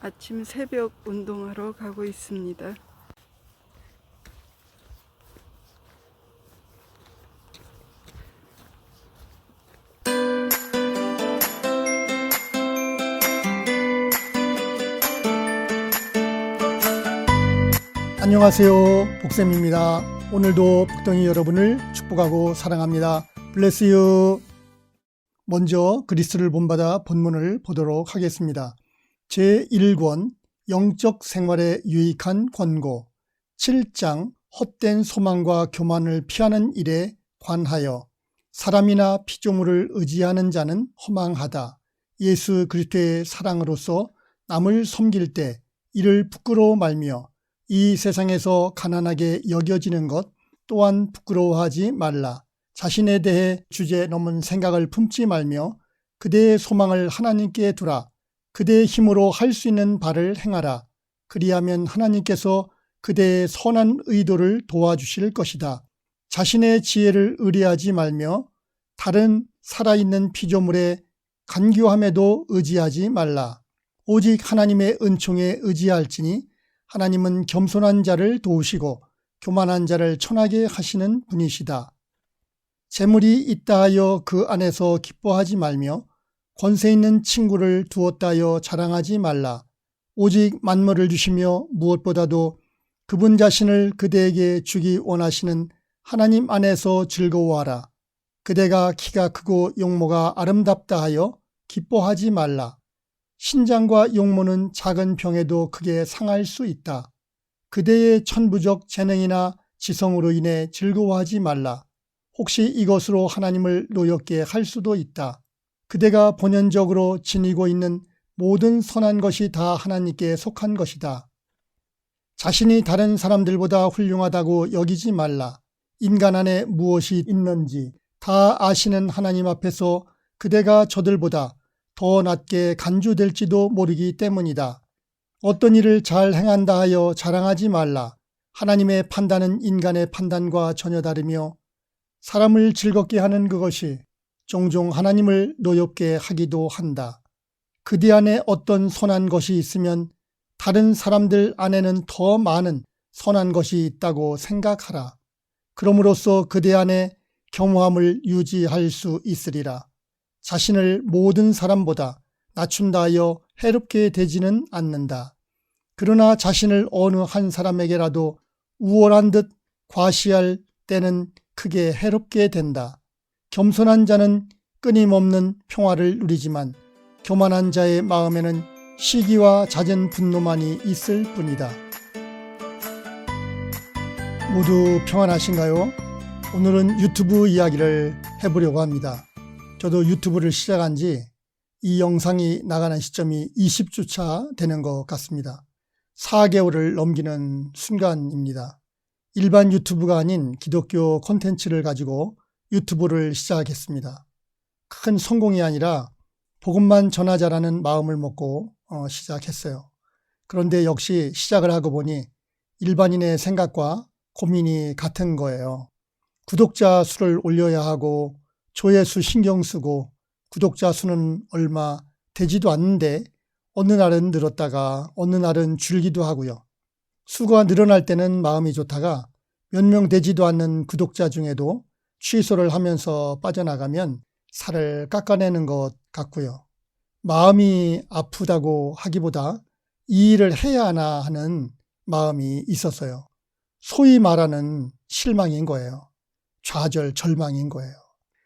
아침 새벽 운동하러 가고 있습니다. 안녕하세요, 복쌤입니다. 오늘도 북덩이 여러분을 축복하고 사랑합니다. 블레스 유. 먼저 그리스도를 본받아 본문을 보도록 하겠습니다. 제1권 영적 생활에 유익한 권고 7장 헛된 소망과 교만을 피하는 일에 관하여 사람이나 피조물을 의지하는 자는 허망하다. 예수 그리스도의 사랑으로서 남을 섬길 때 이를 부끄러워 말며 이 세상에서 가난하게 여겨지는 것 또한 부끄러워하지 말라. 자신에 대해 주제 넘은 생각을 품지 말며 그대의 소망을 하나님께 두라. 그대의 힘으로 할 수 있는 바를 행하라. 그리하면 하나님께서 그대의 선한 의도를 도와주실 것이다. 자신의 지혜를 의뢰하지 말며 다른 살아있는 피조물의 간교함에도 의지하지 말라. 오직 하나님의 은총에 의지할지니 하나님은 겸손한 자를 도우시고 교만한 자를 천하게 하시는 분이시다. 재물이 있다 하여 그 안에서 기뻐하지 말며 권세 있는 친구를 두었다 하여 자랑하지 말라. 오직 만물을 주시며 무엇보다도 그분 자신을 그대에게 주기 원하시는 하나님 안에서 즐거워하라. 그대가 키가 크고 용모가 아름답다 하여 기뻐하지 말라. 신장과 용모는 작은 병에도 크게 상할 수 있다. 그대의 천부적 재능이나 지성으로 인해 즐거워하지 말라. 혹시 이것으로 하나님을 노엽게 할 수도 있다. 그대가 본연적으로 지니고 있는 모든 선한 것이 다 하나님께 속한 것이다. 자신이 다른 사람들보다 훌륭하다고 여기지 말라. 인간 안에 무엇이 있는지 다 아시는 하나님 앞에서 그대가 저들보다 더 낮게 간주될지도 모르기 때문이다. 어떤 일을 잘 행한다 하여 자랑하지 말라. 하나님의 판단은 인간의 판단과 전혀 다르며 사람을 즐겁게 하는 그것이 종종 하나님을 노엽게 하기도 한다. 그대 안에 어떤 선한 것이 있으면 다른 사람들 안에는 더 많은 선한 것이 있다고 생각하라. 그럼으로써 그대 안에 겸허함을 유지할 수 있으리라. 자신을 모든 사람보다 낮춘다 하여 해롭게 되지는 않는다. 그러나 자신을 어느 한 사람에게라도 우월한 듯 과시할 때는 크게 해롭게 된다. 겸손한 자는 끊임없는 평화를 누리지만 교만한 자의 마음에는 시기와 잦은 분노만이 있을 뿐이다. 모두 평안하신가요? 오늘은 유튜브 이야기를 해보려고 합니다. 저도 유튜브를 시작한 지 이 영상이 나가는 시점이 20주차 되는 것 같습니다. 4개월을 넘기는 순간입니다. 일반 유튜브가 아닌 기독교 콘텐츠를 가지고 유튜브를 시작했습니다. 큰 성공이 아니라 복음만 전하자라는 마음을 먹고 시작했어요. 그런데 역시 시작을 하고 보니 일반인의 생각과 고민이 같은 거예요. 구독자 수를 올려야 하고 조회수 신경 쓰고 구독자 수는 얼마 되지도 않는데 어느 날은 늘었다가 어느 날은 줄기도 하고요. 수가 늘어날 때는 마음이 좋다가 몇 명 되지도 않는 구독자 중에도 취소를 하면서 빠져나가면 살을 깎아내는 것 같고요. 마음이 아프다고 하기보다 이 일을 해야 하나 하는 마음이 있었어요. 소위 말하는 실망인 거예요. 좌절, 절망인 거예요.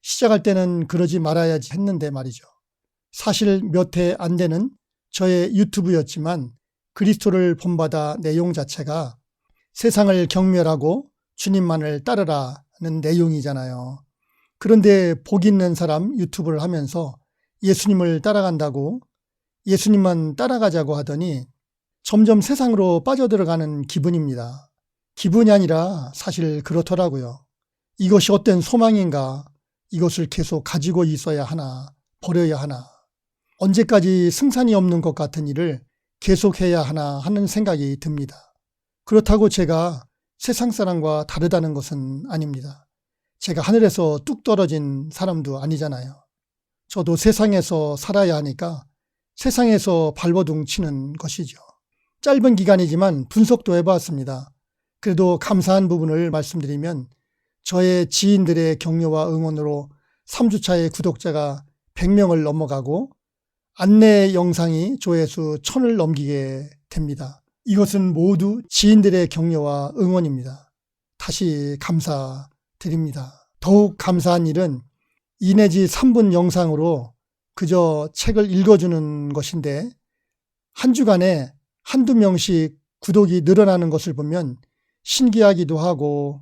시작할 때는 그러지 말아야지 했는데 말이죠. 사실 몇 해 안 되는 저의 유튜브였지만 그리스도를 본받아 내용 자체가 세상을 경멸하고 주님만을 따르라는 내용이잖아요. 그런데 복 있는 사람 유튜브를 하면서 예수님을 따라간다고 예수님만 따라가자고 하더니 점점 세상으로 빠져들어가는 기분입니다. 기분이 아니라 사실 그렇더라고요. 이것이 어떤 소망인가? 이것을 계속 가지고 있어야 하나? 버려야 하나? 언제까지 승산이 없는 것 같은 일을 계속해야 하나 하는 생각이 듭니다. 그렇다고 제가 세상 사람과 다르다는 것은 아닙니다. 제가 하늘에서 뚝 떨어진 사람도 아니잖아요. 저도 세상에서 살아야 하니까 세상에서 발버둥 치는 것이죠. 짧은 기간이지만 분석도 해봤습니다. 그래도 감사한 부분을 말씀드리면 저의 지인들의 격려와 응원으로 3주차의 구독자가 100명을 넘어가고 안내 영상이 조회수 1000을 넘기게 됩니다. 이것은 모두 지인들의 격려와 응원입니다. 다시 감사드립니다. 더욱 감사한 일은 2 내지 3분 영상으로 그저 책을 읽어주는 것인데 한 주간에 한두 명씩 구독이 늘어나는 것을 보면 신기하기도 하고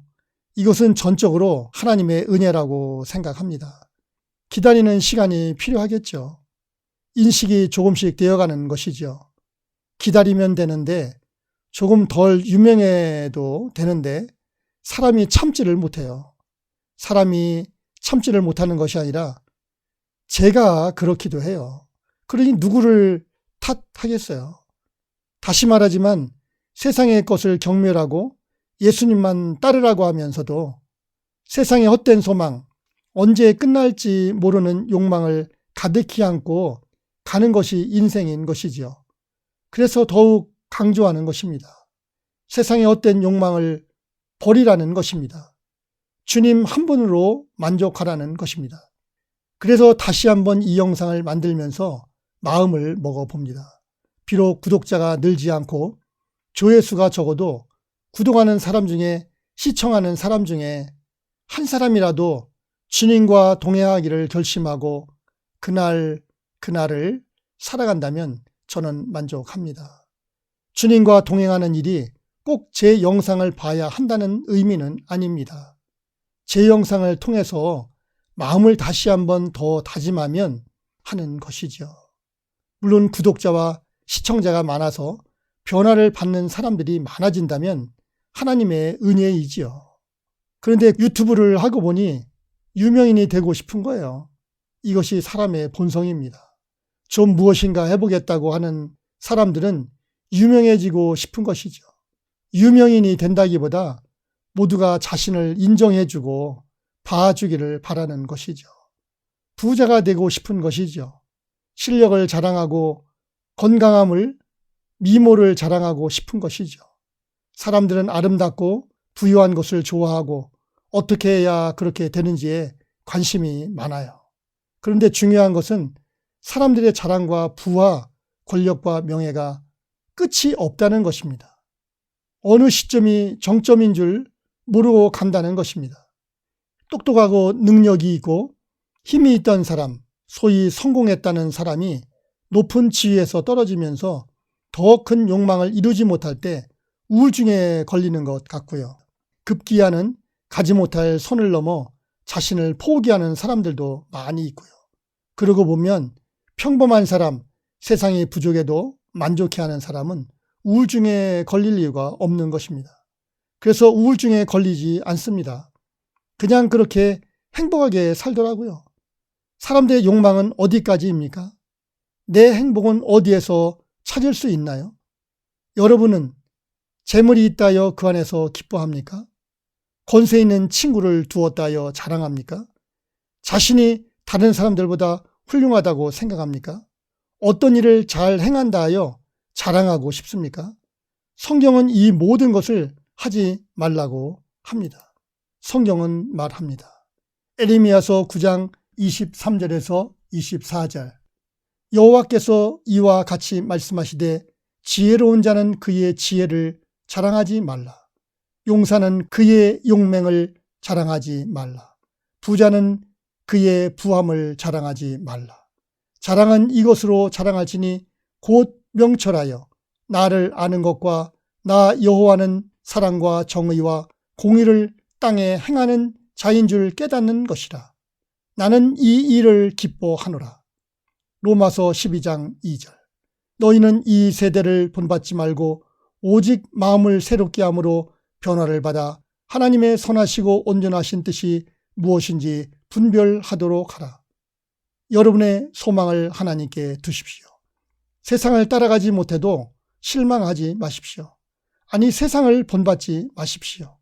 이것은 전적으로 하나님의 은혜라고 생각합니다. 기다리는 시간이 필요하겠죠. 인식이 조금씩 되어가는 것이죠. 기다리면 되는데 조금 덜 유명해도 되는데 사람이 참지를 못해요. 사람이 참지를 못하는 것이 아니라 제가 그렇기도 해요. 그러니 누구를 탓하겠어요. 다시 말하지만 세상의 것을 경멸하고 예수님만 따르라고 하면서도 세상의 헛된 소망, 언제 끝날지 모르는 욕망을 가득히 안고 가는 것이 인생인 것이지요. 그래서 더욱 강조하는 것입니다. 세상의 헛된 욕망을 버리라는 것입니다. 주님 한 분으로 만족하라는 것입니다. 그래서 다시 한번 이 영상을 만들면서 마음을 먹어봅니다. 비록 구독자가 늘지 않고 조회수가 적어도 구독하는 사람 중에 시청하는 사람 중에 한 사람이라도 주님과 동행하기를 결심하고 그날을 살아간다면 저는 만족합니다. 주님과 동행하는 일이 꼭 제 영상을 봐야 한다는 의미는 아닙니다. 제 영상을 통해서 마음을 다시 한번 더 다짐하면 하는 것이죠. 물론 구독자와 시청자가 많아서 변화를 받는 사람들이 많아진다면 하나님의 은혜이지요. 그런데 유튜브를 하고 보니 유명인이 되고 싶은 거예요. 이것이 사람의 본성입니다. 좀 무엇인가 해보겠다고 하는 사람들은 유명해지고 싶은 것이죠. 유명인이 된다기보다 모두가 자신을 인정해주고 봐주기를 바라는 것이죠. 부자가 되고 싶은 것이죠. 실력을 자랑하고 건강함을, 미모를 자랑하고 싶은 것이죠. 사람들은 아름답고 부유한 것을 좋아하고 어떻게 해야 그렇게 되는지에 관심이 많아요. 그런데 중요한 것은 사람들의 자랑과 부와 권력과 명예가 끝이 없다는 것입니다. 어느 시점이 정점인 줄 모르고 간다는 것입니다. 똑똑하고 능력이 있고 힘이 있던 사람, 소위 성공했다는 사람이 높은 지위에서 떨어지면서 더 큰 욕망을 이루지 못할 때 우울증에 걸리는 것 같고요. 급기야는 가지 못할 선을 넘어 자신을 포기하는 사람들도 많이 있고요. 그러고 보면 평범한 사람, 세상이 부족해도 만족해하는 사람은 우울증에 걸릴 이유가 없는 것입니다. 그래서 우울증에 걸리지 않습니다. 그냥 그렇게 행복하게 살더라고요. 사람들의 욕망은 어디까지입니까? 내 행복은 어디에서 찾을 수 있나요? 여러분은 재물이 있다여 그 안에서 기뻐합니까? 권세 있는 친구를 두었다여 자랑합니까? 자신이 다른 사람들보다 훌륭하다고 생각합니까? 어떤 일을 잘 행한다 하여 자랑하고 싶습니까? 성경은 이 모든 것을 하지 말라고 합니다. 성경은 말합니다. 에레미야서 9장 23절에서 24절 여호와께서 이와 같이 말씀하시되 지혜로운 자는 그의 지혜를 자랑하지 말라. 용사는 그의 용맹을 자랑하지 말라. 부자는 그의 부함을 자랑하지 말라. 자랑은 이것으로 자랑할지니 곧 명철하여 나를 아는 것과 나 여호와는 사랑과 정의와 공의를 땅에 행하는 자인 줄 깨닫는 것이라. 나는 이 일을 기뻐하노라. 로마서 12장 2절 너희는 이 세대를 본받지 말고 오직 마음을 새롭게 함으로 변화를 받아 하나님의 선하시고 온전하신 뜻이 무엇인지 분별하도록 하라. 여러분의 소망을 하나님께 두십시오. 세상을 따라가지 못해도 실망하지 마십시오. 아니 세상을 본받지 마십시오.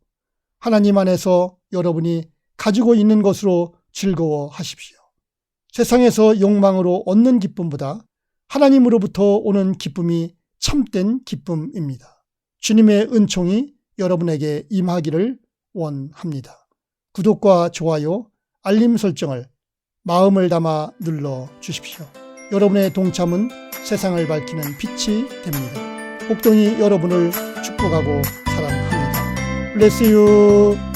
하나님 안에서 여러분이 가지고 있는 것으로 즐거워하십시오. 세상에서 욕망으로 얻는 기쁨보다 하나님으로부터 오는 기쁨이 참된 기쁨입니다. 주님의 은총이 여러분에게 임하기를 원합니다. 구독과 좋아요, 알림 설정을 마음을 담아 눌러 주십시오. 여러분의 동참은 세상을 밝히는 빛이 됩니다. 복덩이 여러분을 축복하고 사랑합니다. Bless you.